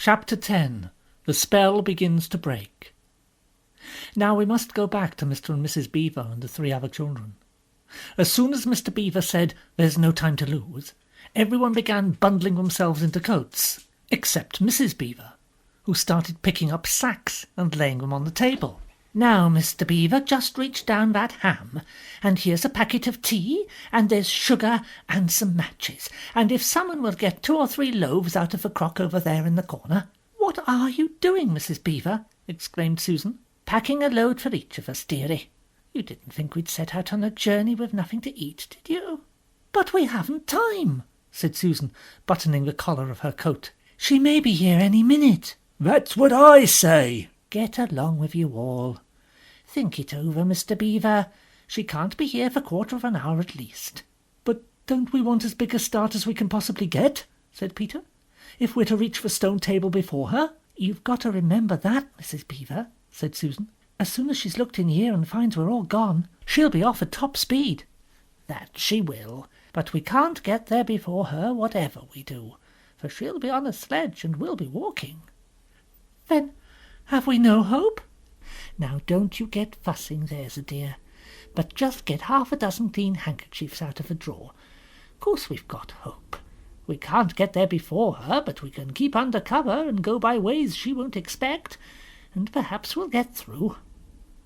Chapter 10. The Spell Begins to Break. Now we must go back to Mr. and Mrs. Beaver and the 3 other children. As soon as Mr. Beaver said, "There's no time to lose," everyone began bundling themselves into coats, except Mrs. Beaver, who started picking up sacks and laying them on the table. "Now, Mr. Beaver, just reach down that ham, and here's a packet of tea, and there's sugar and some matches, and if someone will get 2 or 3 loaves out of a crock over there in the corner." "What are you doing, Mrs. Beaver?" exclaimed Susan. "Packing a load for each of us, dearie. You didn't think we'd set out on a journey with nothing to eat, did you?" "But we haven't time," said Susan, buttoning the collar of her coat. "She may be here any minute." "That's what I say." "Get along with you all. Think it over, Mr. Beaver. She can't be here for 1/4 of an hour at least." "But don't we want as big a start as we can possibly get?" said Peter. "If we're to reach the stone table before her." "You've got to remember that, Mrs. Beaver," said Susan. "As soon as she's looked in here and finds we're all gone, she'll be off at top speed." "That she will, but we can't get there before her, whatever we do, for she'll be on a sledge and we'll be walking." "Then have we no hope?" "Now don't you get fussing, there's a dear, but just get 1/2 clean handkerchiefs out of a drawer. Course we've got hope. We can't get there before her, but we can keep under cover and go by ways she won't expect, and perhaps we'll get through."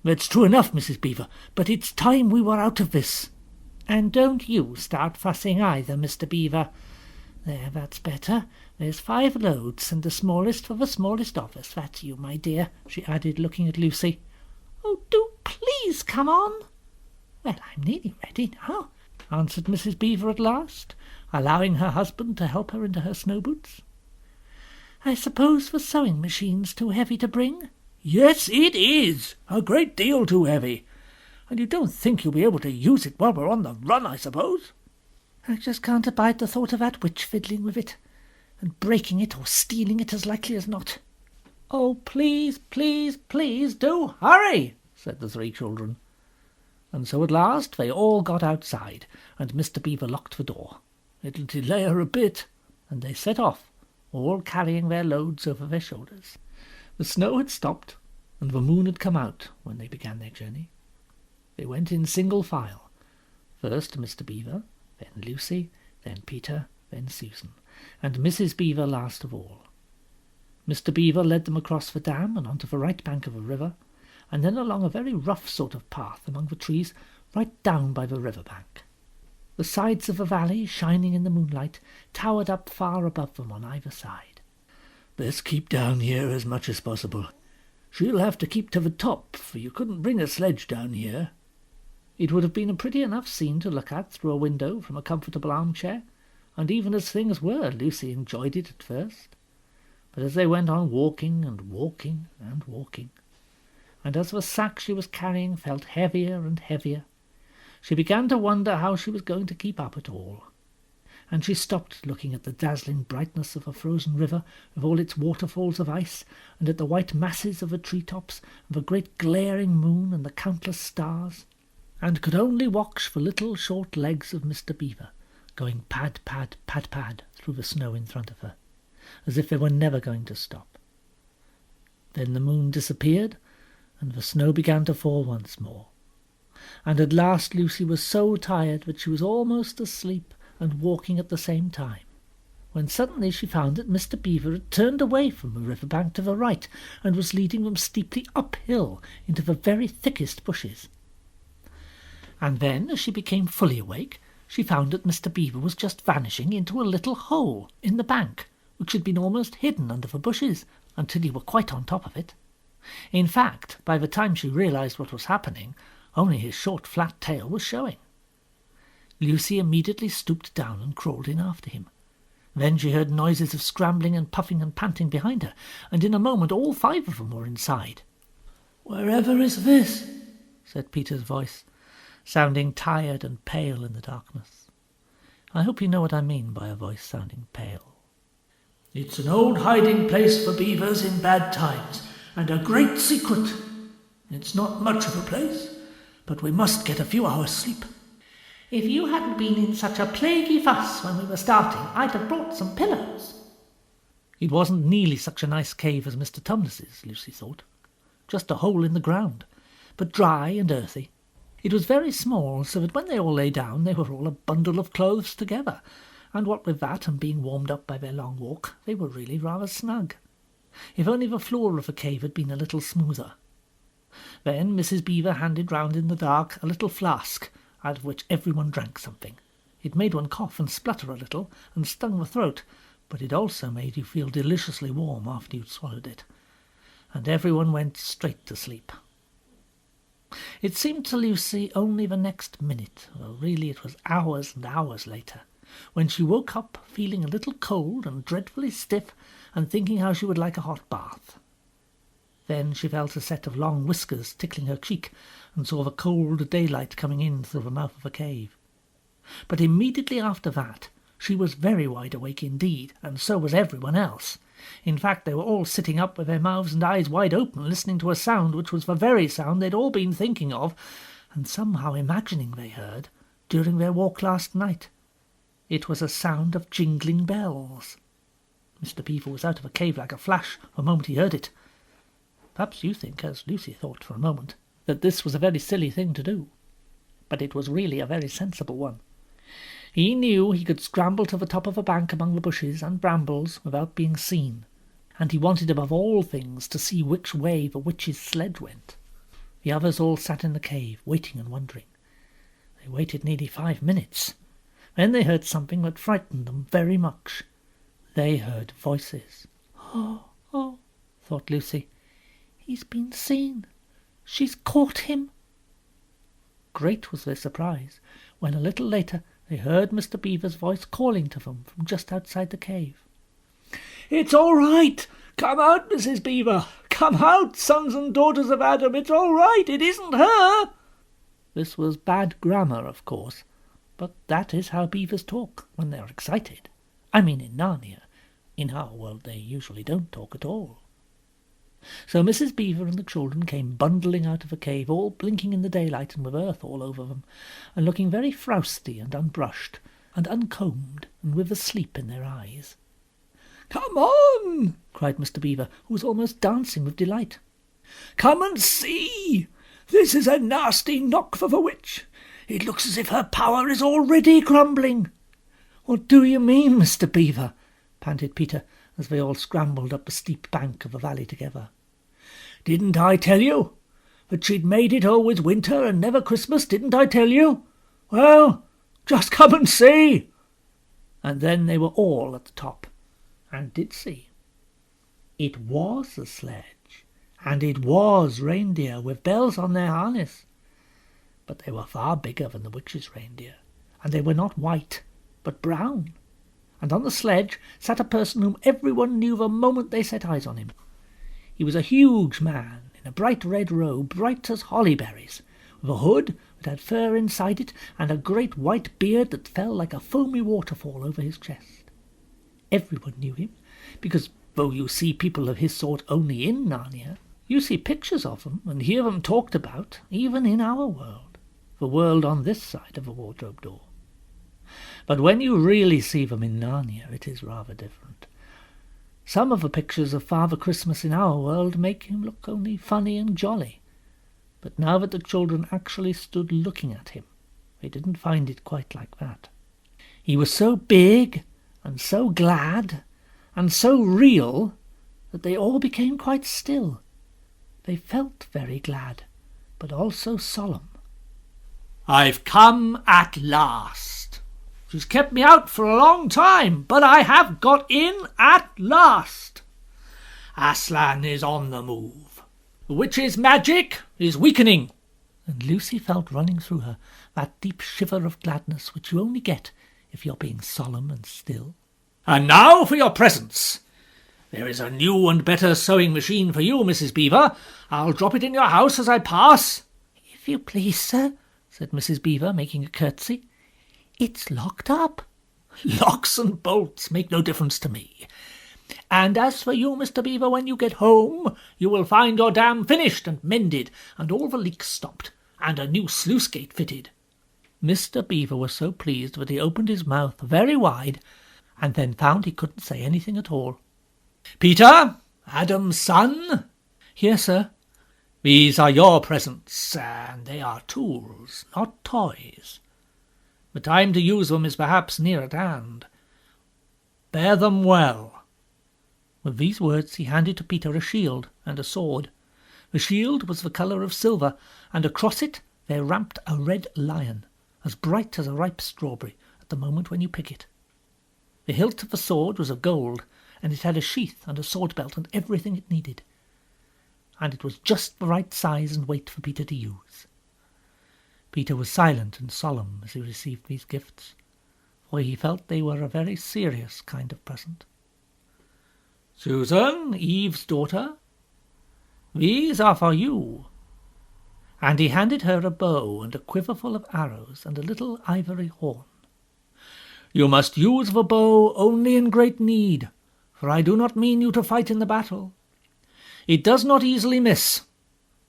"That's true enough, Mrs. Beaver, but it's time we were out of this." "And don't you start fussing either, Mr. Beaver. There, that's better. There's 5 loads, and the smallest for the smallest of us. That's you, my dear," she added, looking at Lucy. "Oh, do please come on." "Well, I'm nearly ready now," answered Mrs. Beaver at last, allowing her husband to help her into her snow boots. "I suppose the sewing machine's too heavy to bring?" "Yes, it is. A great deal too heavy. And you don't think you'll be able to use it while we're on the run, I suppose?" "I just can't abide the thought of that witch fiddling with it, and breaking it or stealing it as likely as not." "Oh, please, please, please do hurry," said the 3 children. And so at last they all got outside, and Mr. Beaver locked the door. "It'll delay her a bit," and they set off, all carrying their loads over their shoulders. The snow had stopped, and the moon had come out when they began their journey. They went in single file, first Mr. Beaver, then Lucy, then Peter, then Susan, and Mrs. Beaver last of all. Mr. Beaver led them across the dam and onto the right bank of the river, and then along a very rough sort of path among the trees right down by the river bank. The sides of the valley, shining in the moonlight, towered up far above them on either side. "Best keep down here as much as possible. She'll have to keep to the top, for you couldn't bring a sledge down here." It would have been a pretty enough scene to look at through a window from a comfortable armchair, and even as things were, Lucy enjoyed it at first. But as they went on walking and walking and walking, and as the sack she was carrying felt heavier and heavier, she began to wonder how she was going to keep up at all. And she stopped looking at the dazzling brightness of a frozen river with all its waterfalls of ice, and at the white masses of the tree-tops, and the great glaring moon and the countless stars, and could only watch the little short legs of Mr. Beaver going pad, pad, pad, pad through the snow in front of her, as if they were never going to stop. Then the moon disappeared, and the snow began to fall once more, and at last Lucy was so tired that she was almost asleep and walking at the same time, when suddenly she found that Mr. Beaver had turned away from the river bank to the right, and was leading them steeply uphill into the very thickest bushes. And then, as she became fully awake, she found that Mr. Beaver was just vanishing into a little hole in the bank, which had been almost hidden under the bushes until you were quite on top of it. In fact, by the time she realized what was happening, only his short flat tail was showing. Lucy immediately stooped down and crawled in after him. Then she heard noises of scrambling and puffing and panting behind her, and in a moment all 5 of them were inside. "Wherever is this?" said Peter's voice, sounding tired and pale in the darkness. I hope you know what I mean by a voice sounding pale. "It's an old hiding place for beavers in bad times, and a great secret. It's not much of a place, but we must get a few hours' sleep." "If you hadn't been in such a plaguey fuss when we were starting, I'd have brought some pillows." It wasn't nearly such a nice cave as Mr. Tumnus's, Lucy thought. Just a hole in the ground, but dry and earthy. It was very small, so that when they all lay down they were all a bundle of clothes together, and what with that and being warmed up by their long walk, they were really rather snug. If only the floor of the cave had been a little smoother. Then Mrs. Beaver handed round in the dark a little flask, out of which everyone drank something. It made one cough and splutter a little, and stung the throat, but it also made you feel deliciously warm after you'd swallowed it. And everyone went straight to sleep. It seemed to Lucy only the next minute, though really it was hours and hours later, when she woke up feeling a little cold and dreadfully stiff, and thinking how she would like a hot bath. Then she felt a set of long whiskers tickling her cheek, and saw the cold daylight coming in through the mouth of the cave. But immediately after that she was very wide awake indeed, and so was everyone else. In fact, they were all sitting up with their mouths and eyes wide open, listening to a sound which was the very sound they'd all been thinking of, and somehow imagining they heard, during their walk last night. It was a sound of jingling bells. Mr. Beaver was out of the cave like a flash the moment he heard it. Perhaps you think, as Lucy thought for a moment, that this was a very silly thing to do. But it was really a very sensible one. He knew he could scramble to the top of a bank among the bushes and brambles without being seen, and he wanted above all things to see which way the witch's sledge went. The others all sat in the cave, waiting and wondering. They waited nearly 5 minutes. Then they heard something that frightened them very much. They heard voices. Oh, thought Lucy. He's been seen. She's caught him. Great was their surprise when a little later they heard Mr. Beaver's voice calling to them from just outside the cave. "It's all right. Come out, Mrs. Beaver. Come out, sons and daughters of Adam. It's all right. It isn't her." This was bad grammar, of course, but that is how beavers talk when they are excited. I mean in Narnia. In our world they usually don't talk at all. So Mrs. Beaver and the children came bundling out of the cave, all blinking in the daylight and with earth all over them, and looking very frowsty and unbrushed, and uncombed, and with the sleep in their eyes. "Come on!" cried Mr. Beaver, who was almost dancing with delight. "Come and see! This is a nasty knock for the witch. It looks as if her power is already crumbling." "What do you mean, Mr. Beaver?" panted Peter, as they all scrambled up the steep bank of the valley together. "Didn't I tell you that she'd made it always winter and never Christmas? Didn't I tell you? Well, just come and see." And then they were all at the top, and did see. It was a sledge, and it was reindeer with bells on their harness. But they were far bigger than the witch's reindeer, and they were not white, but brown. And on the sledge sat a person whom everyone knew the moment they set eyes on him. He was a huge man in a bright red robe, bright as holly berries, with a hood that had fur inside it, and a great white beard that fell like a foamy waterfall over his chest. Everyone knew him, because though you see people of his sort only in Narnia, you see pictures of them and hear them talked about, even in our world, the world on this side of the wardrobe door. But when you really see them in Narnia, it is rather different. Some of the pictures of Father Christmas in our world make him look only funny and jolly. But now that the children actually stood looking at him, they didn't find it quite like that. He was so big and so glad and so real that they all became quite still. They felt very glad, but also solemn. "I've come at last. She's kept me out for a long time, but I have got in at last. Aslan is on the move. The witch's magic is weakening." And Lucy felt running through her that deep shiver of gladness which you only get if you're being solemn and still. "And now for your presents. There is a new and better sewing machine for you, Mrs. Beaver. I'll drop it in your house as I pass." "If you please, sir," said Mrs. Beaver, making a curtsy. "It's locked up." "Locks and bolts make no difference to me. And as for you, Mr. Beaver, when you get home, you will find your dam finished and mended, and all the leaks stopped, and a new sluice gate fitted." Mr. Beaver was so pleased that he opened his mouth very wide, and then found he couldn't say anything at all. Peter, Adam's son. Here, sir. These are your presents, and they are tools, not toys. The time to use them is perhaps near at hand. Bear them well." With these words he handed to Peter a shield and a sword. The shield was the colour of silver, and across it there ramped a red lion, as bright as a ripe strawberry at the moment when you pick it. The hilt of the sword was of gold, and it had a sheath and a sword belt and everything it needed. And it was just the right size and weight for Peter to use. Peter was silent and solemn as he received these gifts, for he felt they were a very serious kind of present. "Susan, Eve's daughter, these are for you." And he handed her a bow and a quiver full of arrows and a little ivory horn. "You must use the bow only in great need, for I do not mean you to fight in the battle. It does not easily miss,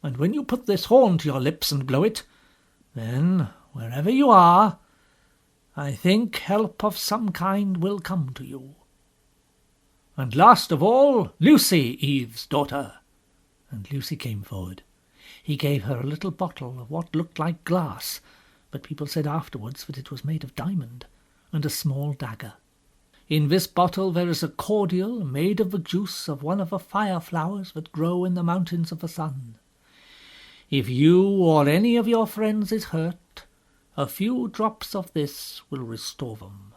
and when you put this horn to your lips and blow it, then, wherever you are, I think help of some kind will come to you. And last of all, Lucy, Eve's daughter." And Lucy came forward. He gave her a little bottle of what looked like glass, but people said afterwards that it was made of diamond, and a small dagger. "In this bottle there is a cordial made of the juice of one of the fire flowers that grow in the mountains of the sun. If you or any of your friends is hurt, a few drops of this will restore them.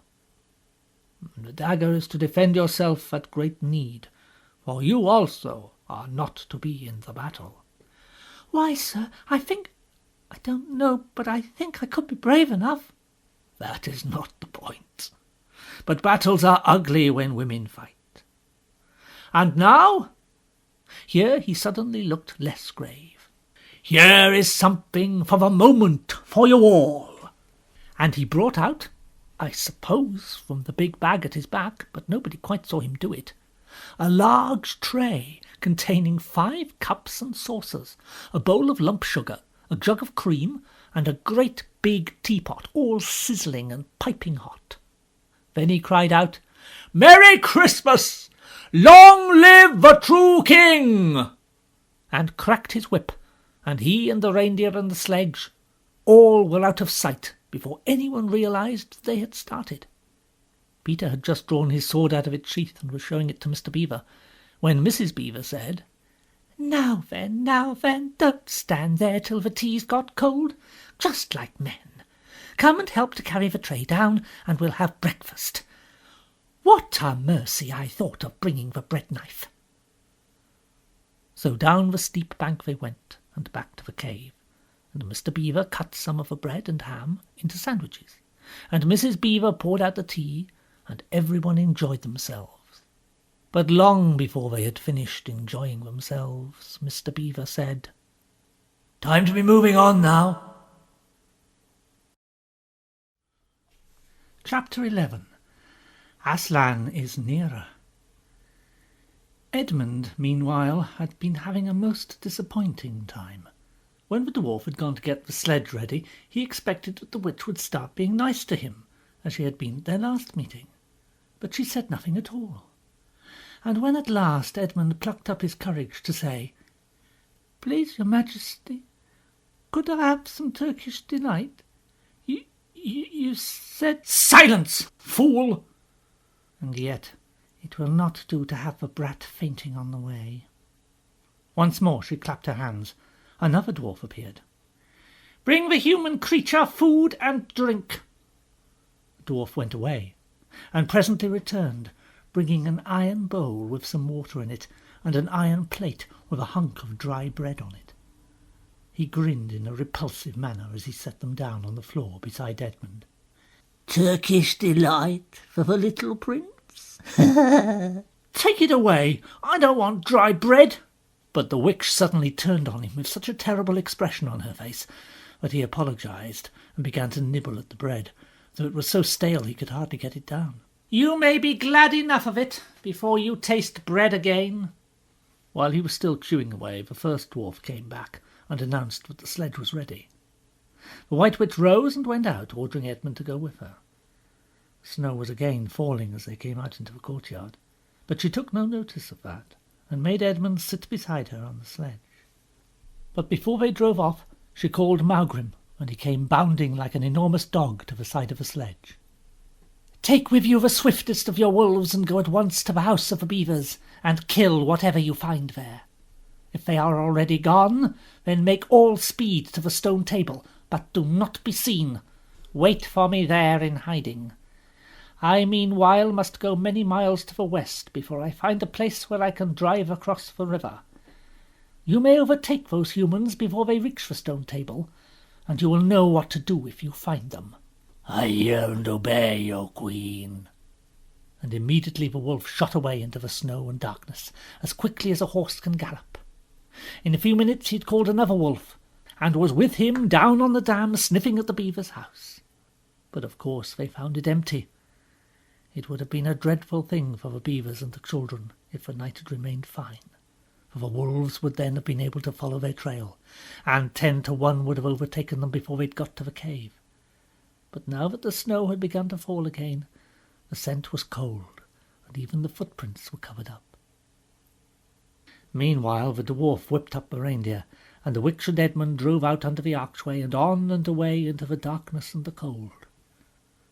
The dagger is to defend yourself at great need, for you also are not to be in the battle." "Why, sir, I don't know, but I think I could be brave enough." "That is not the point. But battles are ugly when women fight. And now," here he suddenly looked less grave, "here is something for the moment for you all." And he brought out, I suppose from the big bag at his back, but nobody quite saw him do it, a large tray containing 5 cups and saucers, a bowl of lump sugar, a jug of cream, and a great big teapot, all sizzling and piping hot. Then he cried out, "Merry Christmas! Long live the true king!" and cracked his whip, and he and the reindeer and the sledge all were out of sight before anyone realized they had started. Peter had just drawn his sword out of its sheath and was showing it to Mr. Beaver, when Mrs. Beaver said, now then, don't stand there till the tea's got cold, just like men. Come and help to carry the tray down, and we'll have breakfast. What a mercy I thought of bringing the bread-knife." So down the steep bank they went, and back to the cave, and Mr. Beaver cut some of the bread and ham into sandwiches, and Mrs. Beaver poured out the tea, and everyone enjoyed themselves. But long before they had finished enjoying themselves, Mr. Beaver said, "Time to be moving on now." Chapter 11. Aslan is nearer. Edmund, meanwhile, had been having a most disappointing time. When the dwarf had gone to get the sledge ready, he expected that the witch would start being nice to him, as she had been at their last meeting. But she said nothing at all. And when at last Edmund plucked up his courage to say, "Please, your Majesty, could I have some Turkish delight? You said—" "Silence, fool!" "And yet it will not do to have the brat fainting on the way." Once more she clapped her hands. Another dwarf appeared. "Bring the human creature food and drink." The dwarf went away, and presently returned, bringing an iron bowl with some water in it, and an iron plate with a hunk of dry bread on it. He grinned in a repulsive manner as he set them down on the floor beside Edmund. "Turkish delight for the little prince?" "Take it away! I don't want dry bread!" But the witch suddenly turned on him with such a terrible expression on her face that he apologized and began to nibble at the bread, though it was so stale he could hardly get it down. "You may be glad enough of it before you taste bread again." While he was still chewing away, the first dwarf came back and announced that the sledge was ready. The White Witch rose and went out, ordering Edmund to go with her. Snow was again falling as they came out into the courtyard, But she took no notice of that, and made Edmund sit beside her on the sledge. But before they drove off, she called Maugrim, and he came bounding like an enormous dog to the side of the sledge. "Take with you the swiftest of your wolves and go at once to the house of the beavers, and kill whatever you find there. If they are already gone, then make all speed to the stone table, but do not be seen. Wait for me there in hiding. I meanwhile must go many miles to the west before I find a place where I can drive across the river. You may overtake those humans before they reach the stone table, and you will know what to do if you find them." "I hear and obey, your queen." And immediately the wolf shot away into the snow and darkness, as quickly as a horse can gallop. In a few minutes he had called another wolf, and was with him down on the dam sniffing at the beaver's house. But of course they found it empty. It would have been a dreadful thing for the beavers and the children if the night had remained fine, for the wolves would then have been able to follow their trail, and 10 to 1 would have overtaken them before they'd got to the cave. But now that the snow had begun to fall again, the scent was cold, and even the footprints were covered up. Meanwhile the dwarf whipped up the reindeer, and the witch and Edmund drove out under the archway and on and away into the darkness and the cold.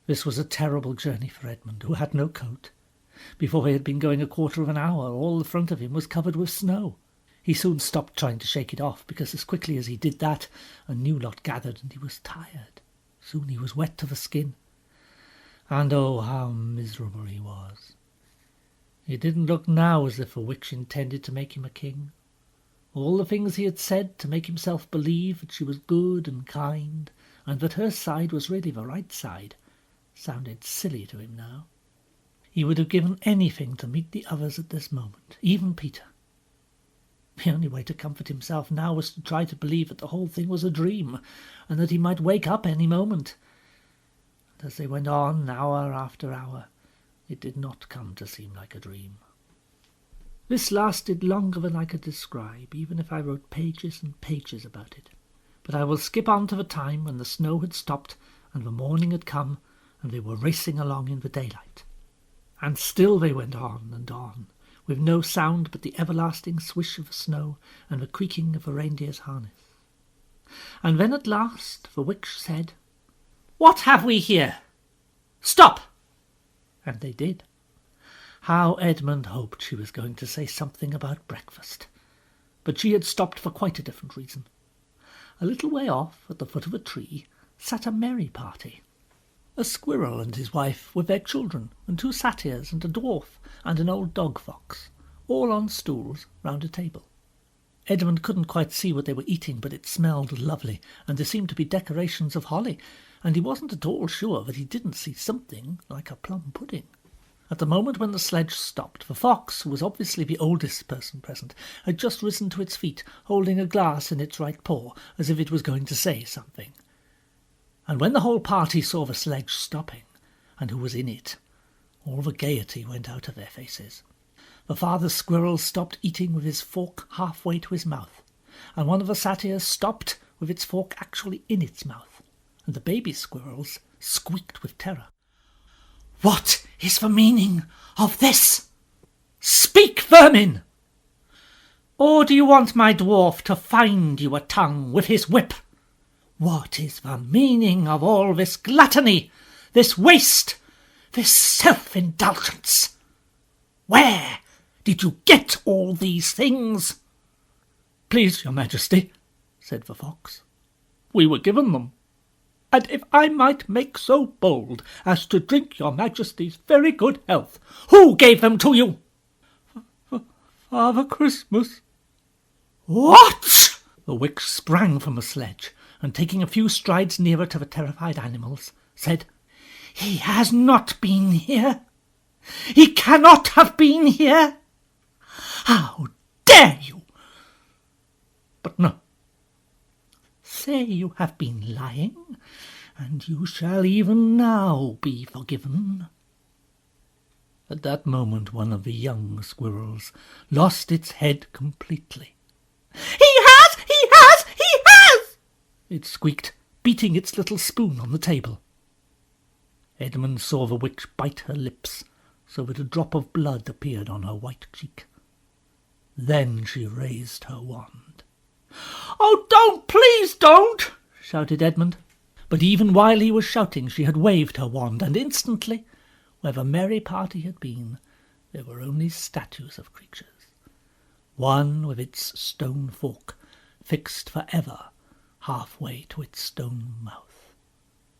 This was a terrible journey for Edmund, who had no coat. Before he had been going a quarter of an hour, all the front of him was covered with snow. He soon stopped trying to shake it off, because as quickly as he did that, a new lot gathered, and he was tired. Soon he was wet to the skin. And oh, how miserable he was. It didn't look now as if the witch intended to make him a king. All the things he had said to make himself believe that she was good and kind, and that her side was really the right side, sounded silly to him now. He would have given anything to meet the others at this moment, even Peter. The only way to comfort himself now was to try to believe that the whole thing was a dream, and that he might wake up any moment. And as they went on, hour after hour, it did not come to seem like a dream. This lasted longer than I could describe, even if I wrote pages and pages about it. But I will skip on to the time when the snow had stopped and the morning had come, and they were racing along in the daylight. And still they went on, with no sound but the everlasting swish of the snow and the creaking of the reindeer's harness. And then at last the witch said, "What have we here? Stop!" And they did. How Edmund hoped she was going to say something about breakfast. But she had stopped for quite a different reason. A little way off, at the foot of a tree, sat a merry party. A squirrel and his wife with their children, and 2 satyrs and a dwarf and an old dog-fox, all on stools round a table. Edmund couldn't quite see what they were eating, but it smelled lovely, and there seemed to be decorations of holly, and he wasn't at all sure that he didn't see something like a plum pudding. At the moment when the sledge stopped, the fox, who was obviously the oldest person present, had just risen to its feet, holding a glass in its right paw, as if it was going to say something. And when the whole party saw the sledge stopping, and who was in it, all the gaiety went out of their faces. The father squirrel stopped eating with his fork halfway to his mouth, and one of the satyrs stopped with its fork actually in its mouth, and the baby squirrels squeaked with terror. "What is the meaning of this? Speak, vermin! Or do you want my dwarf to find you a tongue with his whip? What is the meaning of all this gluttony, this waste, this self-indulgence? Where did you get all these things?" "Please, your majesty," said the fox, "we were given them. And if I might make so bold as to drink your majesty's very good health—" "Who gave them to you?" "Father Christmas." "What?" The witch sprang from the sledge, and taking a few strides nearer to the terrified animals, said, "He has not been here. He cannot have been here. How dare you? But no. Say you have been lying, and you shall even now be forgiven." At that moment one of the young squirrels lost its head completely. "He has! He has! He has!" it squeaked, beating its little spoon on the table. Edmund saw the witch bite her lips, so that a drop of blood appeared on her white cheek. Then she raised her wand. "Oh, don't! Please don't!" shouted Edmund. But even while he was shouting, she had waved her wand, and instantly, where the merry party had been, there were only statues of creatures. One with its stone fork fixed for ever halfway to its stone mouth,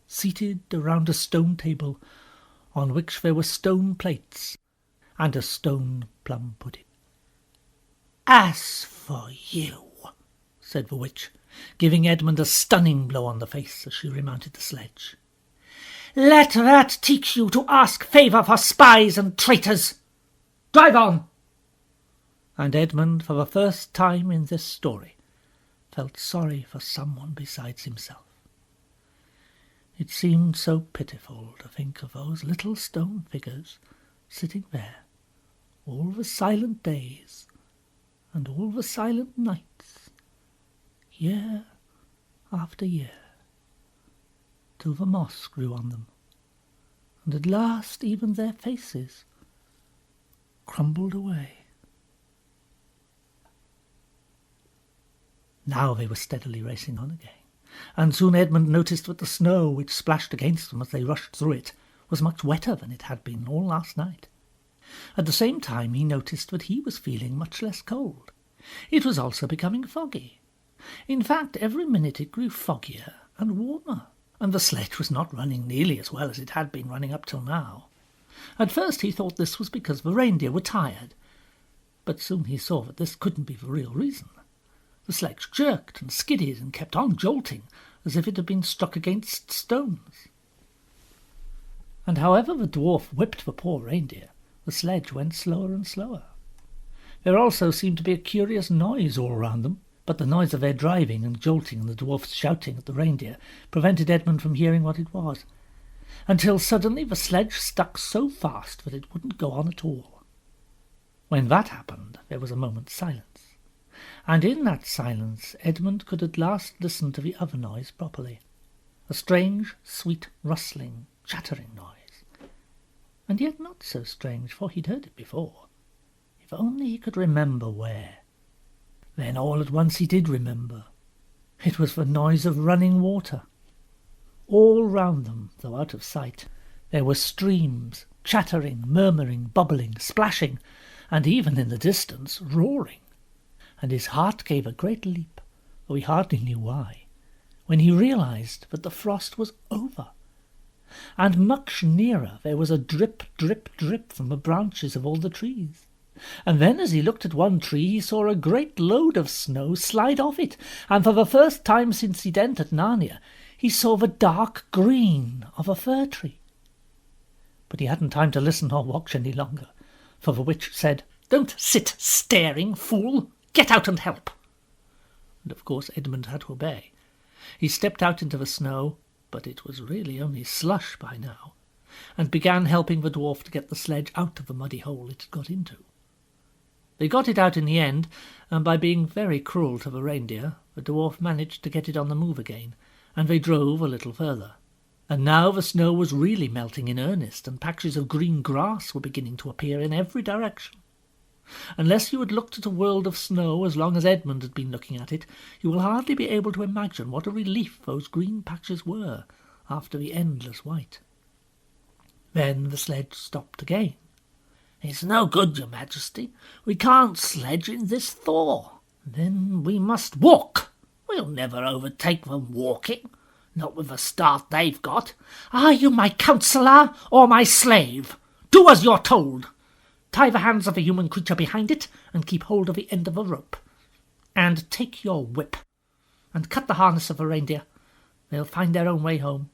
seated around a stone table on which there were stone plates and a stone plum pudding. "As for you," said the witch, giving Edmund a stunning blow on the face as she remounted the sledge, "let that teach you to ask favour for spies and traitors. Drive on!" And Edmund, for the first time in this story, felt sorry for someone besides himself. It seemed so pitiful to think of those little stone figures sitting there all the silent days and all the silent nights, year after year, till the moss grew on them, and at last even their faces crumbled away. Now they were steadily racing on again, and soon Edmund noticed that the snow which splashed against them as they rushed through it was much wetter than it had been all last night. At the same time he noticed that he was feeling much less cold. It was also becoming foggy. In fact, every minute it grew foggier and warmer, and the sledge was not running nearly as well as it had been running up till now. At first he thought this was because the reindeer were tired, but soon he saw that this couldn't be the real reason. The sledge jerked and skidded and kept on jolting as if it had been struck against stones. And however the dwarf whipped the poor reindeer, the sledge went slower and slower. There also seemed to be a curious noise all around them, but the noise of their driving and jolting and the dwarf's shouting at the reindeer prevented Edmund from hearing what it was, until suddenly the sledge stuck so fast that it wouldn't go on at all. When that happened, there was a moment's silence, and in that silence Edmund could at last listen to the other noise properly, a strange, sweet, rustling, chattering noise, and yet not so strange, for he'd heard it before. If only he could remember where. Then all at once he did remember. It was the noise of running water. All round them, though out of sight, there were streams, chattering, murmuring, bubbling, splashing, and even in the distance roaring. And his heart gave a great leap, though he hardly knew why, when he realized that the frost was over, and much nearer there was a drip, drip, drip from the branches of all the trees. And then as he looked at one tree he saw a great load of snow slide off it, and for the first time since he'd entered Narnia he saw the dark green of a fir tree. But he hadn't time to listen or watch any longer, for the witch said, "Don't sit staring, fool! Get out and help!" And of course Edmund had to obey. He stepped out into the snow, but it was really only slush by now, and began helping the dwarf to get the sledge out of the muddy hole it had got into. They got it out in the end, and by being very cruel to the reindeer, the dwarf managed to get it on the move again, and they drove a little further. And now the snow was really melting in earnest, and patches of green grass were beginning to appear in every direction. Unless you had looked at a world of snow as long as Edmund had been looking at it, you will hardly be able to imagine what a relief those green patches were after the endless white. Then the sledge stopped again. "It's no good, your majesty. We can't sledge in this thaw." "Then we must walk." "We'll never overtake them walking, not with the start they've got." "Are you my counsellor or my slave? Do as you're told. Tie the hands of the human creature behind it, and keep hold of the end of a rope. And take your whip, and cut the harness of the reindeer. They'll find their own way home."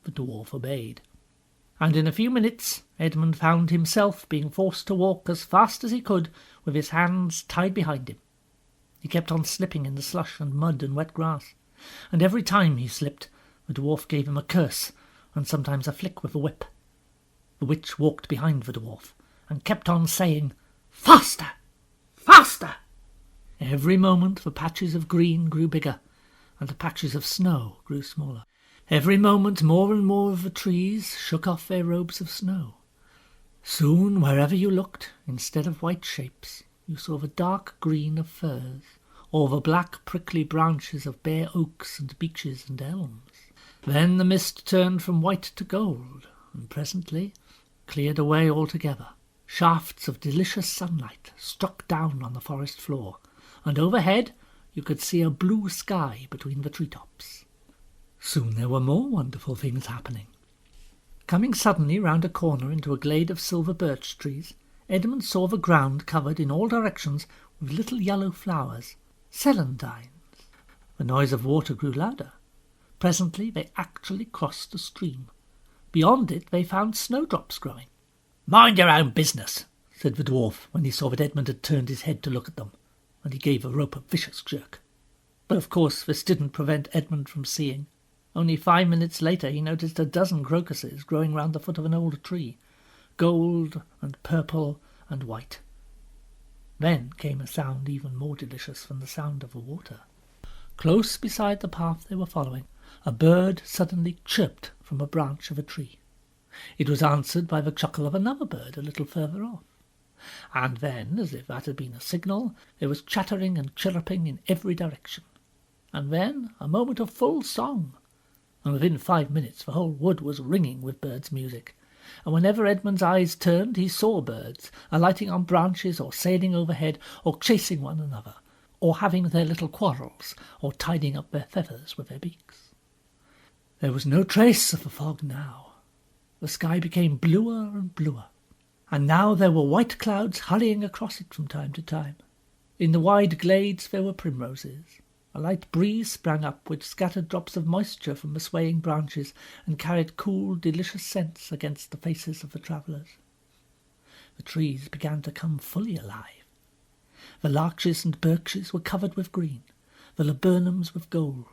The dwarf obeyed, and in a few minutes Edmund found himself being forced to walk as fast as he could with his hands tied behind him. He kept on slipping in the slush and mud and wet grass, and every time he slipped the dwarf gave him a curse and sometimes a flick with the whip. The witch walked behind the dwarf and kept on saying, "Faster! Faster!" Every moment the patches of green grew bigger, and the patches of snow grew smaller. Every moment more and more of the trees shook off their robes of snow, Soon, wherever you looked, instead of white shapes, you saw the dark green of firs, or the black prickly branches of bare oaks and beeches and elms. Then the mist turned from white to gold, and presently cleared away altogether. Shafts of delicious sunlight struck down on the forest floor, and overhead you could see a blue sky between the treetops. Soon there were more wonderful things happening. Coming suddenly round a corner into a glade of silver birch trees, Edmund saw the ground covered in all directions with little yellow flowers, celandines. The noise of water grew louder. Presently they actually crossed a stream. Beyond it they found snowdrops growing. "Mind your own business," said the dwarf, when he saw that Edmund had turned his head to look at them, and he gave the rope a vicious jerk. But of course this didn't prevent Edmund from seeing. Only 5 minutes later he noticed a dozen crocuses growing round the foot of an old tree, gold and purple and white. Then came a sound even more delicious than the sound of the water. Close beside the path they were following, a bird suddenly chirped from a branch of a tree. It was answered by the chuckle of another bird a little further off. And then, as if that had been a signal, there was chattering and chirruping in every direction. And then a moment of full song, and within 5 minutes the whole wood was ringing with birds' music. And whenever Edmund's eyes turned, he saw birds, alighting on branches, or sailing overhead, or chasing one another, or having their little quarrels, or tidying up their feathers with their beaks. There was no trace of the fog now. The sky became bluer and bluer, and now there were white clouds hurrying across it from time to time. In the wide glades there were primroses. A light breeze sprang up, which scattered drops of moisture from the swaying branches and carried cool, delicious scents against the faces of the travellers. The trees began to come fully alive. The larches and birches were covered with green, the laburnums with gold.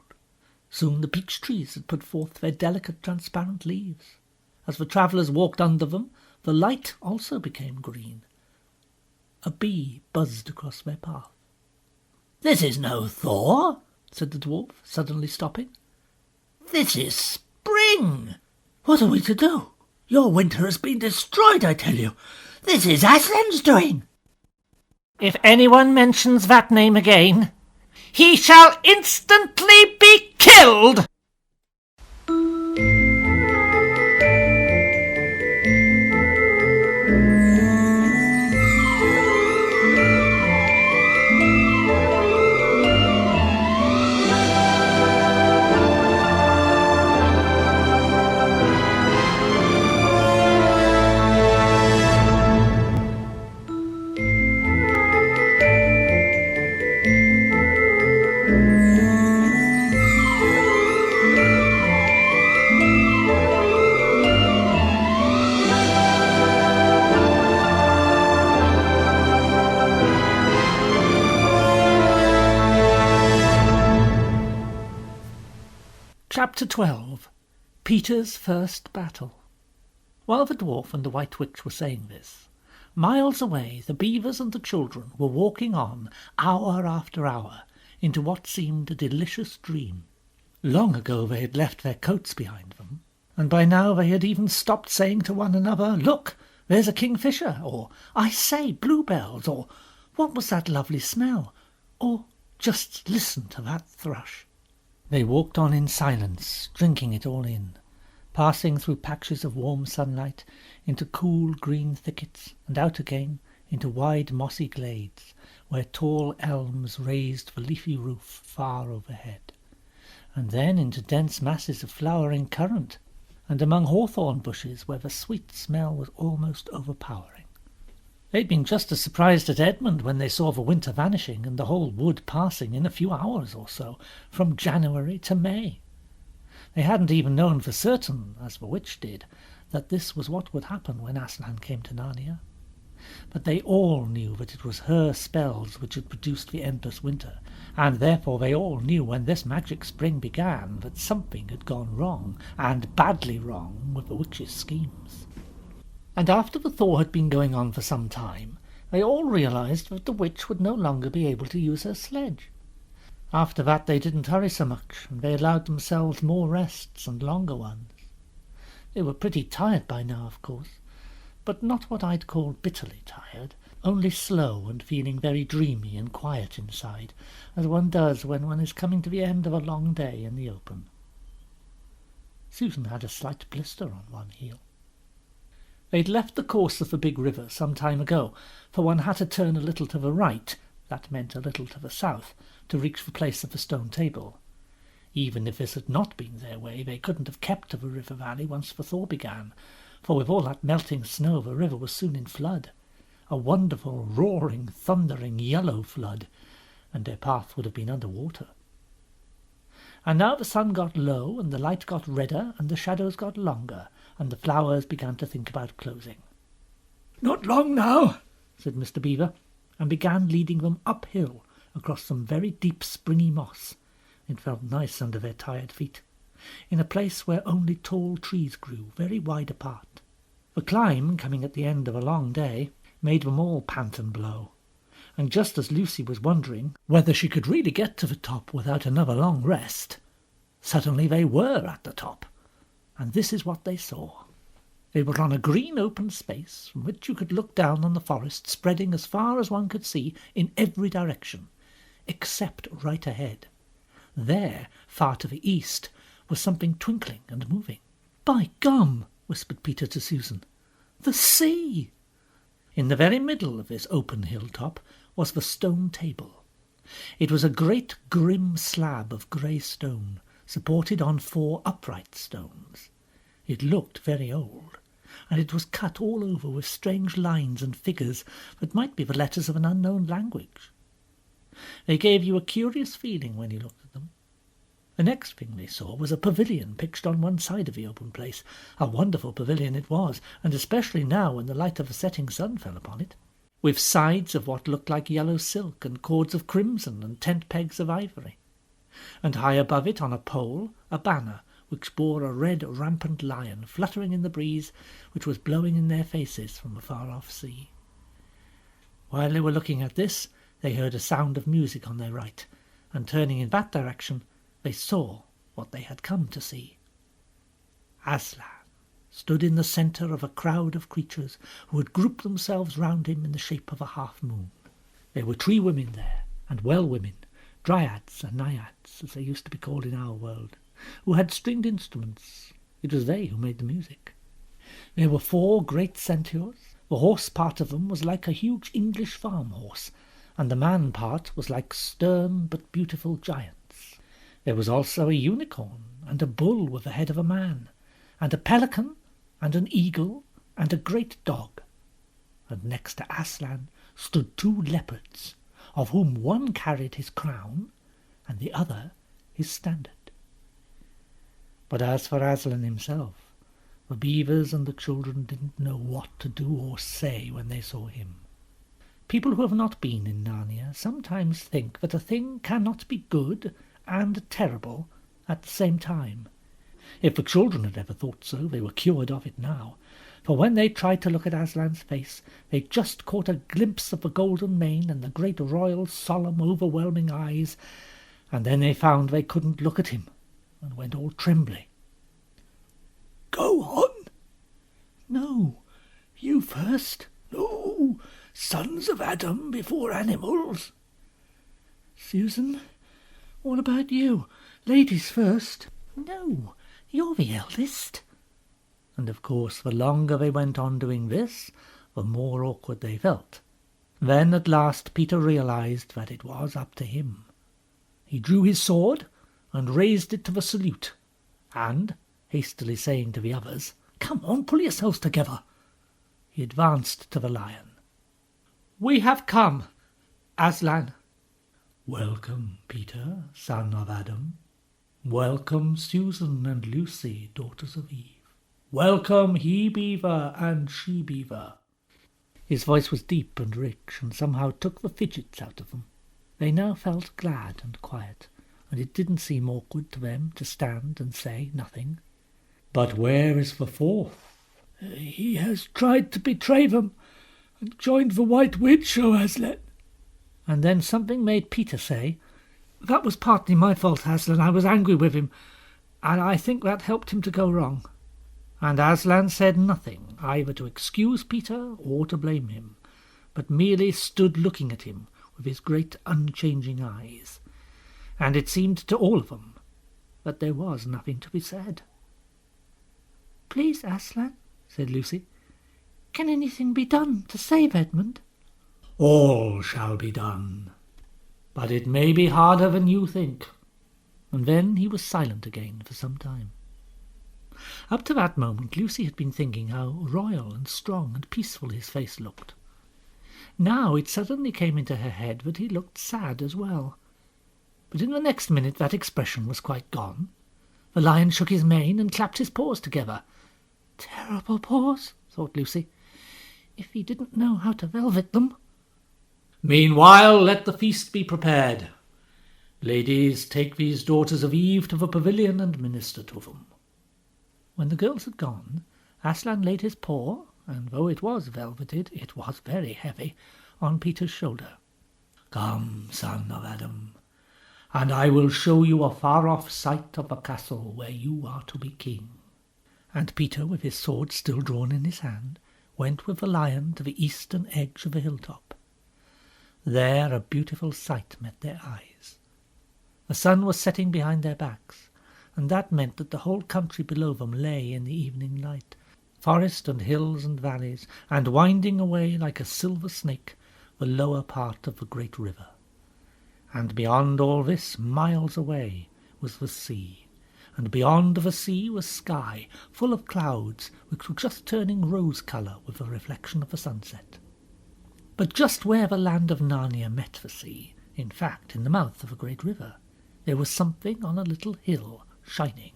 Soon the peach trees had put forth their delicate transparent leaves. As the travellers walked under them, the light also became green. A bee buzzed across their path. "This is no thaw," said the dwarf, suddenly stopping. "This is spring. What are we to do? Your winter has been destroyed, I tell you. This is Aslan's doing." "If anyone mentions that name again, he shall instantly be killed!" Chapter 12. Peter's First Battle. While the dwarf and the white witch were saying this, miles away the beavers and the children were walking on, hour after hour, into what seemed a delicious dream. Long ago they had left their coats behind them, and by now they had even stopped saying to one another, "Look, there's a kingfisher," or "I say, bluebells," or "What was that lovely smell?" or "Just listen to that thrush." They walked on in silence, drinking it all in, passing through patches of warm sunlight, into cool green thickets, and out again into wide mossy glades, where tall elms raised the leafy roof far overhead, and then into dense masses of flowering currant, and among hawthorn bushes where the sweet smell was almost overpowering. They'd been just as surprised as Edmund when they saw the winter vanishing and the whole wood passing in a few hours or so, from January to May. They hadn't even known for certain, as the witch did, that this was what would happen when Aslan came to Narnia. But they all knew that it was her spells which had produced the endless winter, and therefore they all knew when this magic spring began that something had gone wrong, and badly wrong, with the witch's schemes. And after the thaw had been going on for some time, they all realized that the witch would no longer be able to use her sledge. After that they didn't hurry so much, and they allowed themselves more rests and longer ones. They were pretty tired by now, of course, but not what I'd call bitterly tired, only slow and feeling very dreamy and quiet inside, as one does when one is coming to the end of a long day in the open. Susan had a slight blister on one heel. They'd left the course of the big river some time ago, for one had to turn a little to the right, that meant a little to the south, to reach the place of the stone table. Even if this had not been their way, they couldn't have kept to the river valley once the thaw began, for with all that melting snow the river was soon in flood, a wonderful, roaring, thundering, yellow flood, and their path would have been under water. And now the sun got low, and the light got redder, and the shadows got longer, and the flowers began to think about closing. "Not long now," said Mr. Beaver, and began leading them uphill across some very deep springy moss. It felt nice under their tired feet, in a place where only tall trees grew, very wide apart. The climb, coming at the end of a long day, made them all pant and blow, and just as Lucy was wondering whether she could really get to the top without another long rest, suddenly they were at the top, and this is what they saw. They were on a green open space from which you could look down on the forest spreading as far as one could see in every direction, except right ahead. There, far to the east, was something twinkling and moving. "By gum!" whispered Peter to Susan. "The sea!" In the very middle of this open hilltop was the stone table. It was a great grim slab of grey stone, supported on 4 upright stones. It looked very old, and it was cut all over with strange lines and figures that might be the letters of an unknown language. They gave you a curious feeling when you looked at them. The next thing they saw was a pavilion pitched on one side of the open place. A wonderful pavilion it was, and especially now when the light of the setting sun fell upon it, with sides of what looked like yellow silk and cords of crimson and tent pegs of ivory. And high above it on a pole a banner which bore a red rampant lion fluttering in the breeze which was blowing in their faces from a far-off sea. While they were looking at this, they heard a sound of music on their right, and turning in that direction, they saw what they had come to see. Aslan stood in the centre of a crowd of creatures who had grouped themselves round him in the shape of a half-moon. There were tree women there, and well women, dryads and naiads, as they used to be called in our world, who had stringed instruments. It was they who made the music. There were 4 great centaurs. The horse part of them was like a huge English farm horse, and the man part was like stern but beautiful giants. There was also a unicorn, and a bull with the head of a man, and a pelican, and an eagle, and a great dog. And next to Aslan stood 2 leopards, of whom one carried his crown, and the other his standard. But as for Aslan himself, the beavers and the children didn't know what to do or say when they saw him. People who have not been in Narnia sometimes think that a thing cannot be good and terrible at the same time. If the children had ever thought so, they were cured of it now, for when they tried to look at Aslan's face, they just caught a glimpse of the golden mane and the great royal, solemn, overwhelming eyes, and then they found they couldn't look at him, and went all trembling. "Go on." "No, you first." "No, sons of Adam before animals." "Susan, what about you? Ladies first." "No, you're the eldest." And of course the longer they went on doing this, the more awkward they felt. Then at last Peter realized that it was up to him. He drew his sword and raised it to the salute, and, hastily saying to the others, "Come on, pull yourselves together," he advanced to the lion. "We have come, Aslan." "Welcome, Peter, son of Adam. Welcome, Susan and Lucy, daughters of Eve. Welcome, he-beaver and she-beaver." His voice was deep and rich, and somehow took the fidgets out of them. They now felt glad and quiet, and it didn't seem awkward to them to stand and say nothing. "But where is the 4th? "He has tried to betray them, and joined the White Witch, O Aslan." And then something made Peter say, "That was partly my fault, Aslan. I was angry with him, and I think that helped him to go wrong." And Aslan said nothing, either to excuse Peter or to blame him, but merely stood looking at him with his great unchanging eyes, and it seemed to all of them that there was nothing to be said. "Please, Aslan," said Lucy, "can anything be done to save Edmund?" "All shall be done, but it may be harder than you think." And then he was silent again for some time. Up to that moment Lucy had been thinking how royal and strong and peaceful his face looked. Now it suddenly came into her head that he looked sad as well. But in the next minute that expression was quite gone. The lion shook his mane and clapped his paws together. Terrible paws, thought Lucy. If he didn't know how to velvet them. "Meanwhile, let the feast be prepared. Ladies, take these daughters of Eve to the pavilion and minister to them." When the girls had gone, Aslan laid his paw, and though it was velveted, it was very heavy, on Peter's shoulder. "Come, son of Adam, and I will show you a far-off sight of the castle where you are to be king." And Peter, with his sword still drawn in his hand, went with the lion to the eastern edge of the hilltop. There a beautiful sight met their eyes. The sun was setting behind their backs, and that meant that the whole country below them lay in the evening light, forest and hills and valleys, and winding away like a silver snake the lower part of the great river. And beyond all this, miles away, was the sea, and beyond the sea was sky, full of clouds which were just turning rose-colour with the reflection of the sunset. But just where the land of Narnia met the sea, in fact in the mouth of a great river, there was something on a little hill shining.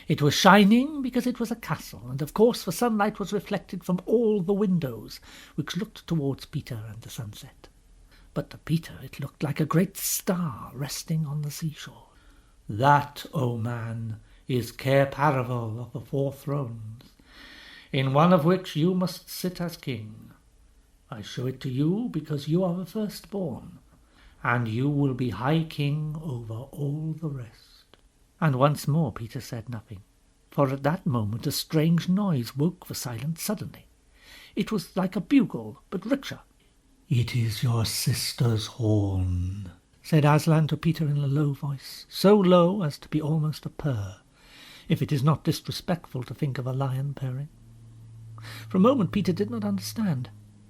It was shining because it was a castle, and of course the sunlight was reflected from all the windows which looked towards Peter and the sunset. But to Peter it looked like a great star resting on the seashore. "That, O man, is Cair Paravel of the 4 thrones, in one of which you must sit as king. I show it to you because you are the firstborn, and you will be high king over all the rest." And once more Peter said nothing, for at that moment a strange noise woke the silence suddenly. It was like a bugle, but richer. "It is your sister's horn," said Aslan to Peter in a low voice, so low as to be almost a purr, if it is not disrespectful to think of a lion purring. For a moment Peter did not understand.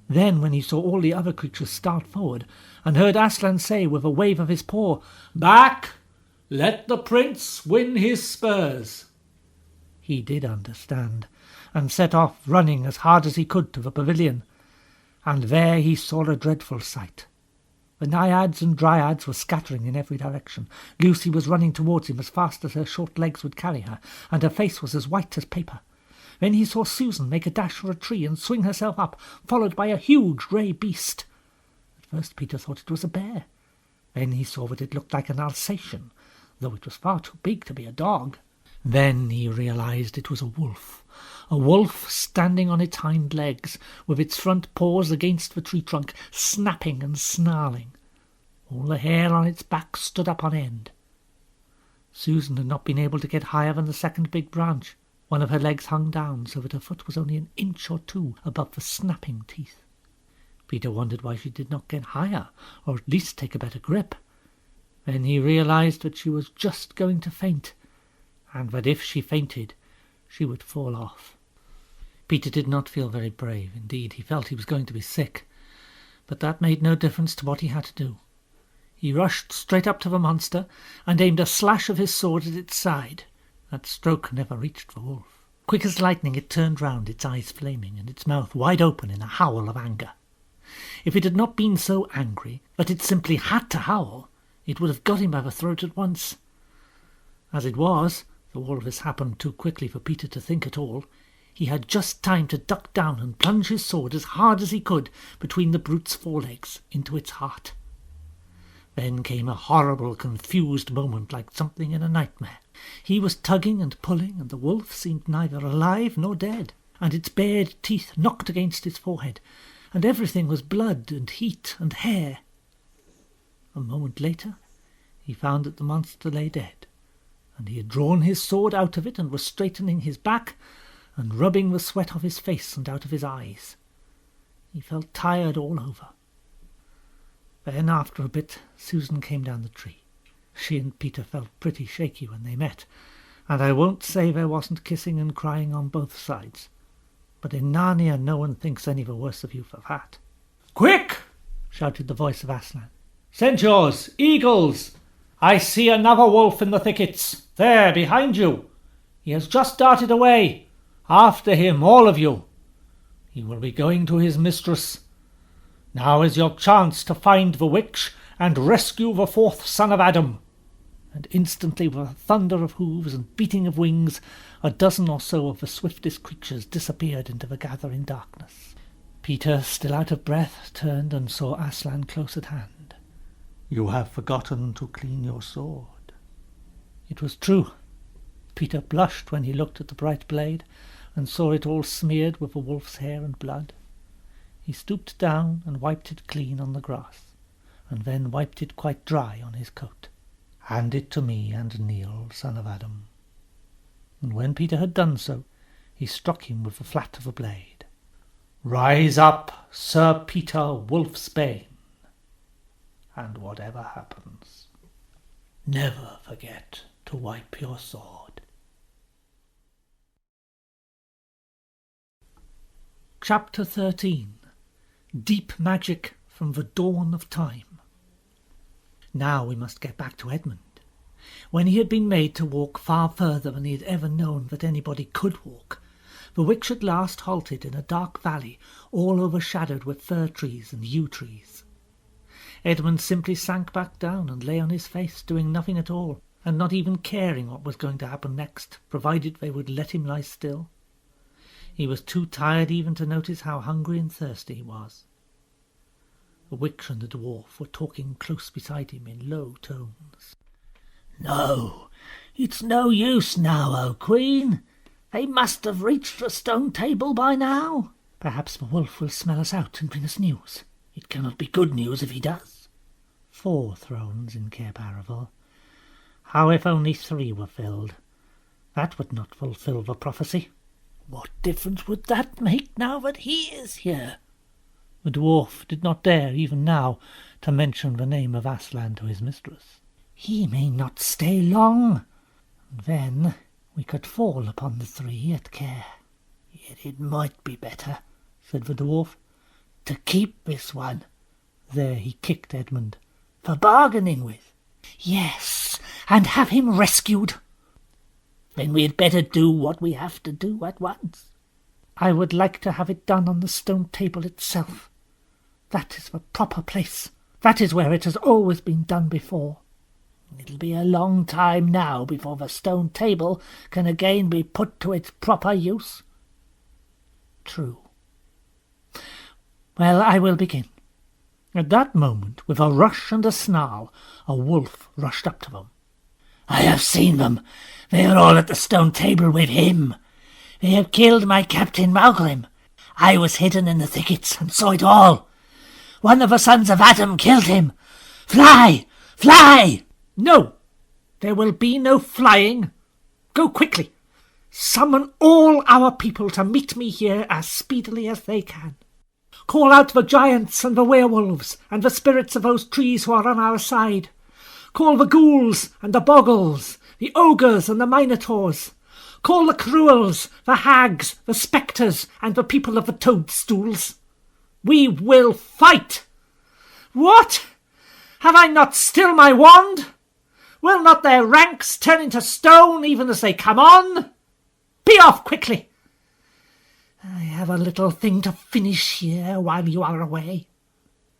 Then, when he saw all the other creatures start forward, and heard Aslan say with a wave of his paw, "Back! Let the prince win his spurs," he did understand, and set off running as hard as he could to the pavilion. And there he saw a dreadful sight. The naiads and dryads were scattering in every direction. Lucy was running towards him as fast as her short legs would carry her, and her face was as white as paper. Then he saw Susan make a dash for a tree and swing herself up, followed by a huge grey beast. At first Peter thought it was a bear. Then he saw that it looked like an Alsatian, though it was far too big to be a dog. Then he realized it was a wolf standing on its hind legs, with its front paws against the tree trunk, snapping and snarling. All the hair on its back stood up on end. Susan had not been able to get higher than the second big branch. One of her legs hung down so that her foot was only an inch or 2 above the snapping teeth. Peter wondered why she did not get higher, or at least take a better grip. Then he realized that she was just going to faint, and that if she fainted, she would fall off. Peter did not feel very brave. Indeed, he felt he was going to be sick, but that made no difference to what he had to do. He rushed straight up to the monster and aimed a slash of his sword at its side. That stroke never reached the wolf. Quick as lightning it turned round, its eyes flaming, and its mouth wide open in a howl of anger. If it had not been so angry that it simply had to howl, it would have got him by the throat at once. As it was, though all of this happened too quickly for Peter to think at all, he had just time to duck down and plunge his sword as hard as he could between the brute's forelegs into its heart. Then came a horrible, confused moment like something in a nightmare. He was tugging and pulling, and the wolf seemed neither alive nor dead, and its bared teeth knocked against his forehead, and everything was blood and heat and hair. A moment later he found that the monster lay dead, and he had drawn his sword out of it and was straightening his back, and rubbing the sweat off his face and out of his eyes. He felt tired all over. Then, after a bit, Susan came down the tree. She and Peter felt pretty shaky when they met, and I won't say there wasn't kissing and crying on both sides. But in Narnia no one thinks any the worse of you for that. "Quick!" shouted the voice of Aslan. "Centaurs! Eagles! I see another wolf in the thickets. There, behind you. He has just darted away. After him, all of you. He will be going to his mistress. Now is your chance to find the witch and rescue the fourth son of Adam." And instantly, with a thunder of hooves and beating of wings, a dozen or so of the swiftest creatures disappeared into the gathering darkness. Peter, still out of breath, turned and saw Aslan close at hand. "You have forgotten to clean your sword." It was true. Peter blushed when he looked at the bright blade and saw it all smeared with the wolf's hair and blood. He stooped down and wiped it clean on the grass, and then wiped it quite dry on his coat. "Hand it to me and kneel, son of Adam." And when Peter had done so, he struck him with the flat of the blade. "Rise up, Sir Peter Wolfsbane, and whatever happens, never forget to wipe your sword." Chapter 13. Deep Magic from the Dawn of Time. Now we must get back to Edmund. When he had been made to walk far further than he had ever known that anybody could walk, the witch at last halted in a dark valley all overshadowed with fir trees and yew trees. Edmund simply sank back down and lay on his face, doing nothing at all, and not even caring what was going to happen next, provided they would let him lie still. He was too tired even to notice how hungry and thirsty he was. The witch and the dwarf were talking close beside him in low tones. "No, it's no use now, O Queen. They must have reached the stone table by now." "Perhaps the wolf will smell us out and bring us news." "It cannot be good news if he does." 4 thrones in Cair Paravel. How if only 3 were filled? That would not fulfill the prophecy. "What difference would that make now that he is here?" The dwarf did not dare, even now, to mention the name of Aslan to his mistress. "He may not stay long. Then we could fall upon the 3 at Cair." "Yet it might be better," said the dwarf, "to keep this one." There he kicked Edmund. "For bargaining with." "Yes, and have him rescued." "Then we had better do what we have to do at once." "I would like to have it done on the stone table itself. That is the proper place. That is where it has always been done before." "It'll be a long time now before the stone table can again be put to its proper use." "True. Well, I will begin." At that moment, with a rush and a snarl, a wolf rushed up to them. "I have seen them. They are all at the stone table with him. They have killed my Captain Malcolm. I was hidden in the thickets and saw it all. One of the sons of Adam killed him. Fly! Fly!" "No, there will be no flying. Go quickly. Summon all our people to meet me here as speedily as they can. Call out the giants and the werewolves and the spirits of those trees who are on our side. Call the ghouls and the bogles, the ogres and the minotaurs. Call the cruels, the hags, the spectres, and the people of the toadstools. We will fight. What? Have I not still my wand? Will not their ranks turn into stone even as they come on? Be off quickly. I have a little thing to finish here while you are away."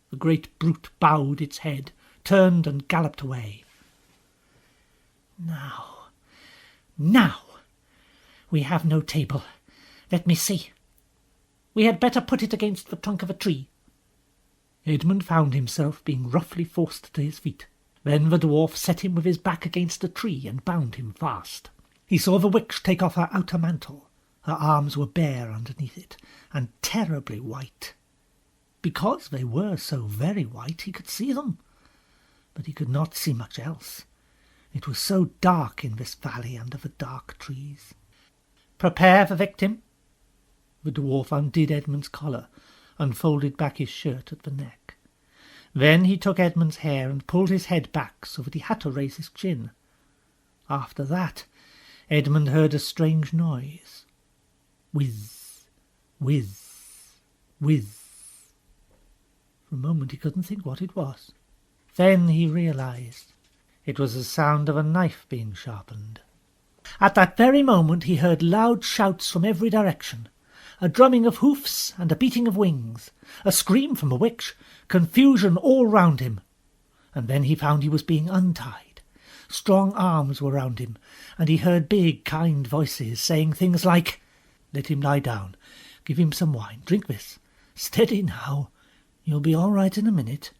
The great brute bowed its head, turned and galloped away. Now, we have no table. Let me see. We had better put it against the trunk of a tree. Edmund found himself being roughly forced to his feet. Then the dwarf set him with his back against a tree and bound him fast. He saw the witch take off her outer mantle. Her arms were bare underneath it, and terribly white. Because they were so very white, he could see them, but he could not see much else. It was so dark in this valley under the dark trees. "Prepare the victim," The dwarf undid Edmund's collar and folded back his shirt at the neck. Then he took Edmund's hair and pulled his head back so that he had to raise his chin. After that, Edmund heard a strange noise. Whiz, whiz, whiz. For a moment he couldn't think what it was. Then he realized it was the sound of a knife being sharpened. At that very moment he heard loud shouts from every direction, a drumming of hoofs and a beating of wings, a scream from a witch, confusion all round him. And then he found he was being untied. Strong arms were round him, and he heard big, kind voices saying things like, "Let him lie down. Give him some wine. Drink this. Steady now. You'll be all right in a minute."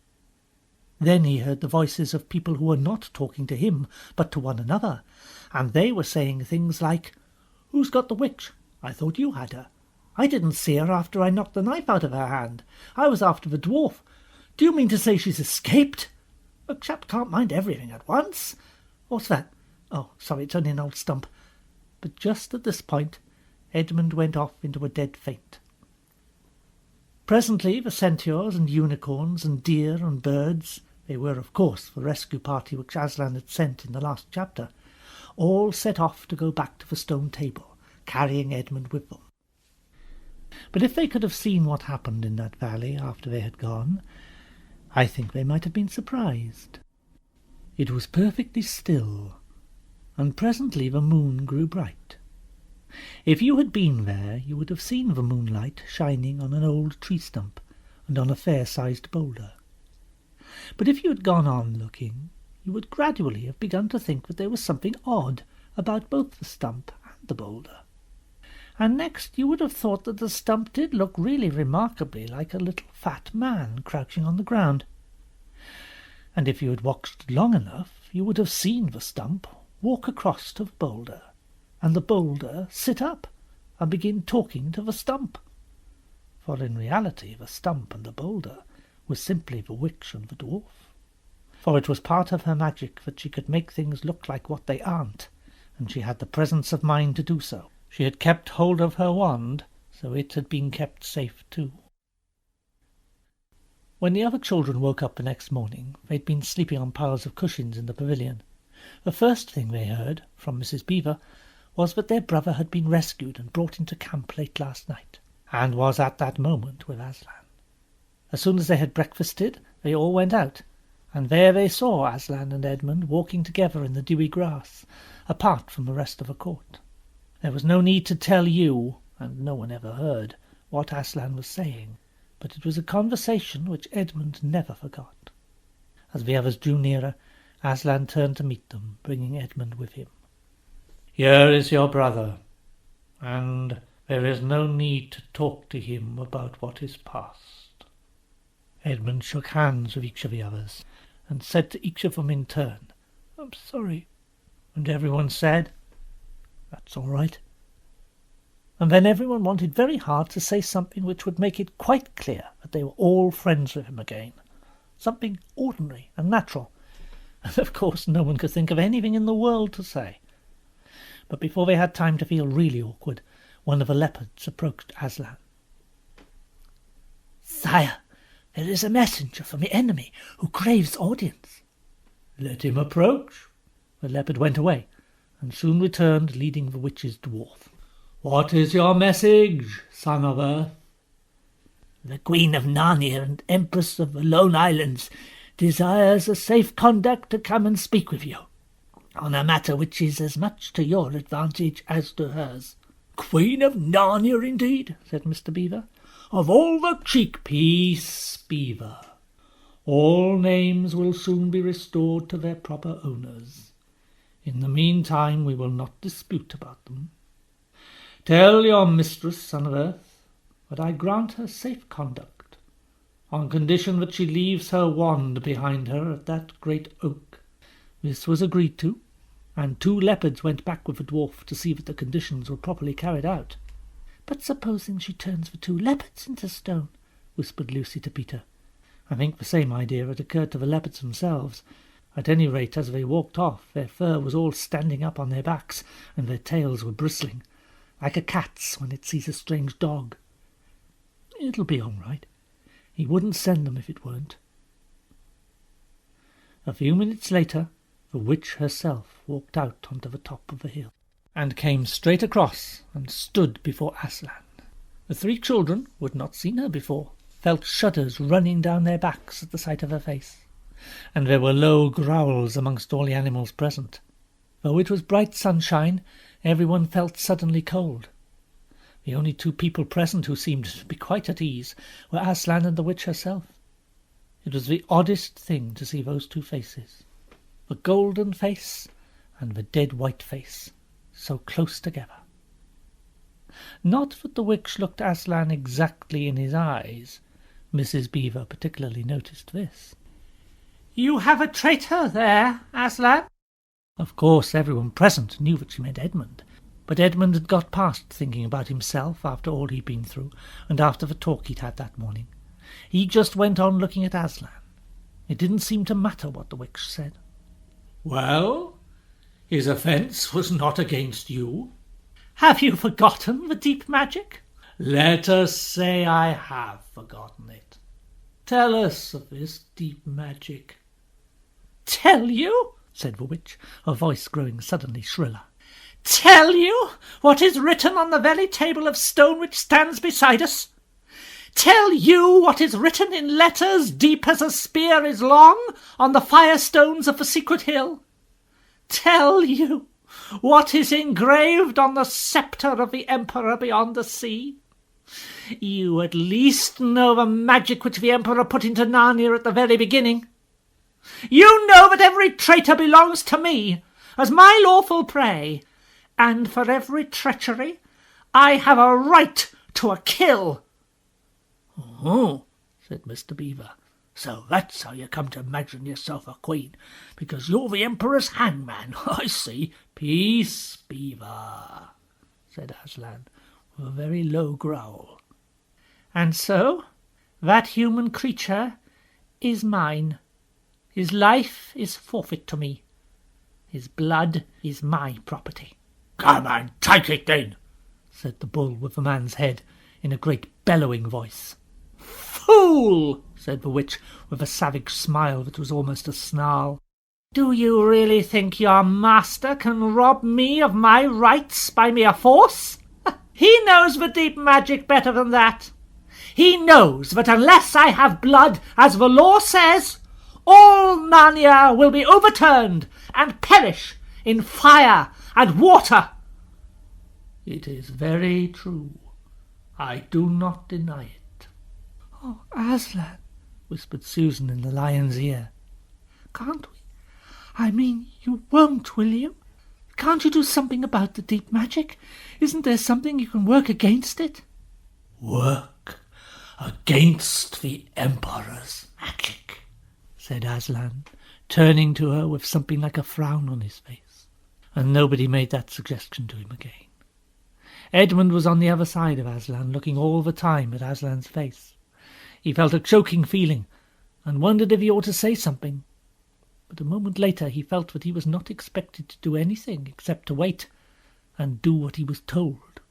Then he heard the voices of people who were not talking to him, but to one another, and they were saying things like, "Who's got the witch? I thought you had her. I didn't see her after I knocked the knife out of her hand. I was after the dwarf. Do you mean to say she's escaped? A chap can't mind everything at once. What's that? Oh, sorry, it's only an old stump." But just at this point, Edmund went off into a dead faint. Presently the centaurs and unicorns and deer and birds, they were, of course, the rescue party which Aslan had sent in the last chapter, all set off to go back to the stone table, carrying Edmund with them. But if they could have seen what happened in that valley after they had gone, I think they might have been surprised. It was perfectly still, and presently the moon grew bright. If you had been there, you would have seen the moonlight shining on an old tree stump and on a fair-sized boulder. But if you had gone on looking, you would gradually have begun to think that there was something odd about both the stump and the boulder. And next you would have thought that the stump did look really remarkably like a little fat man crouching on the ground. And if you had watched long enough, you would have seen the stump walk across to the boulder, and the boulder sit up and begin talking to the stump. For in reality the stump and the boulder were simply the witch and the dwarf. For it was part of her magic that she could make things look like what they aren't, and she had the presence of mind to do so. She had kept hold of her wand, so it had been kept safe too. When the other children woke up the next morning, they'd been sleeping on piles of cushions in the pavilion. The first thing they heard, from Mrs. Beaver, was that their brother had been rescued and brought into camp late last night, and was at that moment with Aslan. As soon as they had breakfasted, they all went out, and there they saw Aslan and Edmund walking together in the dewy grass, apart from the rest of the court. There was no need to tell you, and no one ever heard, what Aslan was saying, but it was a conversation which Edmund never forgot. As the others drew nearer, Aslan turned to meet them, bringing Edmund with him. "Here is your brother, and there is no need to talk to him about what is past." Edmund shook hands with each of the others, and said to each of them in turn, "I'm sorry." And everyone said, "That's all right." And then everyone wanted very hard to say something which would make it quite clear that they were all friends with him again, something ordinary and natural, and of course no one could think of anything in the world to say. But before they had time to feel really awkward, one of the leopards approached Aslan. "Sire, there is a messenger from the enemy who craves audience." "Let him approach." The leopard went away, and soon returned leading the witch's dwarf. "What is your message, son of Earth?" "The Queen of Narnia and Empress of the Lone Islands desires a safe conduct to come and speak with you, on a matter which is as much to your advantage as to hers." "Queen of Narnia, indeed," said Mr. Beaver. "Of all the cheek—" "Peace, Beaver. All names will soon be restored to their proper owners. In the meantime we will not dispute about them. Tell your mistress, son of Earth, that I grant her safe conduct, on condition that she leaves her wand behind her at that great oak." This was agreed to, and 2 leopards went back with the dwarf to see that the conditions were properly carried out. "But supposing she turns the 2 leopards into stone?" whispered Lucy to Peter. I think the same idea had occurred to the leopards themselves. At any rate, as they walked off, their fur was all standing up on their backs, and their tails were bristling, like a cat's when it sees a strange dog. It'll be all right. He wouldn't send them if it weren't. A few minutes later, the witch herself walked out onto the top of the hill, and came straight across and stood before Aslan. The three children, who had not seen her before, felt shudders running down their backs at the sight of her face, and there were low growls amongst all the animals present. Though it was bright sunshine, everyone felt suddenly cold. The only two people present who seemed to be quite at ease were Aslan and the witch herself. It was the oddest thing to see those two faces, the golden face and the dead white face, so close together. Not that the witch looked Aslan exactly in his eyes. Mrs. Beaver particularly noticed this. "You have a traitor there, Aslan?" Of course everyone present knew that she meant Edmund, but Edmund had got past thinking about himself after all he'd been through, and after the talk he'd had that morning. He just went on looking at Aslan. It didn't seem to matter what the witch said. "Well, his offence was not against you." "Have you forgotten the deep magic?" "Let us say I have forgotten it. Tell us of this deep magic." "Tell you?" said the witch, her voice growing suddenly shriller. "Tell you what is written on the very table of stone which stands beside us? Tell you what is written in letters deep as a spear is long on the firestones of the secret hill? Tell you what is engraved on the sceptre of the Emperor beyond the sea? You at least know the magic which the Emperor put into Narnia at the very beginning. You know that every traitor belongs to me as my lawful prey, and for every treachery I have a right to a kill." "Oh," said Mr. Beaver, "so that's how you come to imagine yourself a queen, because you're the Emperor's hangman. I see. Peace, Beaver," said Aslan, with a very low growl. "And so that human creature is mine. His life is forfeit to me. His blood is my property." "Come and take it then," said the bull with the man's head in a great bellowing voice. "Fool!" said the witch with a savage smile that was almost a snarl. "Do you really think your master can rob me of my rights by mere force? He knows the deep magic better than that. He knows that unless I have blood, as the law says, all Narnia will be overturned and perish in fire and water." "It is very true. I do not deny it." "Oh, Aslan," whispered Susan in the lion's ear. "Can't we? I mean, you won't, will you? Can't you do something about the deep magic? Isn't there something you can work against it?" "Work against the Emperor's magic," said Aslan, turning to her with something like a frown on his face. And nobody made that suggestion to him again. Edmund was on the other side of Aslan, looking all the time at Aslan's face. He felt a choking feeling, and wondered if he ought to say something. But a moment later he felt that he was not expected to do anything except to wait and do what he was told.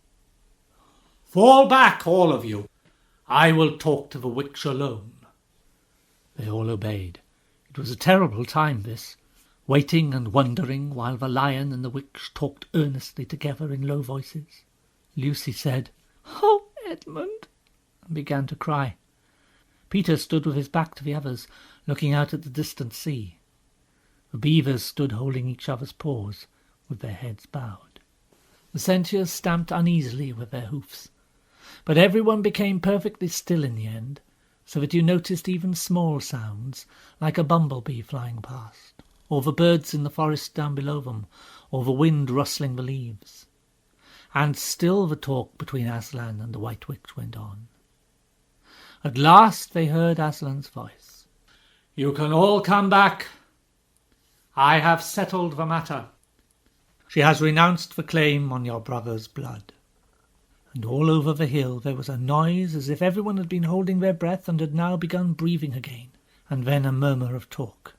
"Fall back, all of you. I will talk to the witch alone." They all obeyed. It was a terrible time, this, waiting and wondering while the lion and the witch talked earnestly together in low voices. Lucy said, "Oh, Edmund," and began to cry. Peter stood with his back to the others, looking out at the distant sea. The beavers stood holding each other's paws, with their heads bowed. The centaurs stamped uneasily with their hoofs, but everyone became perfectly still in the end, so that you noticed even small sounds, like a bumblebee flying past, or the birds in the forest down below them, or the wind rustling the leaves. And still the talk between Aslan and the White Witch went on. At last they heard Aslan's voice. "You can all come back. I have settled the matter. She has renounced the claim on your brother's blood." And all over the hill there was a noise as if everyone had been holding their breath and had now begun breathing again, and then a murmur of talk.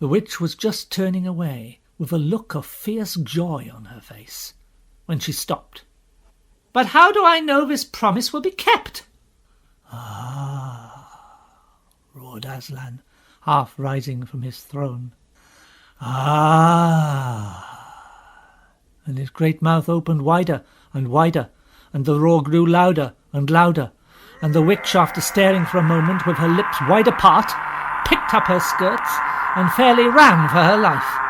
The witch was just turning away, with a look of fierce joy on her face, when she stopped But how do I know this promise will be kept?" "Ah," roared Aslan, half rising from his throne. "Ah!" And his great mouth opened wider and wider, and the roar grew louder and louder, and the witch, after staring for a moment with her lips wide apart, picked up her skirts and fairly ran for her life.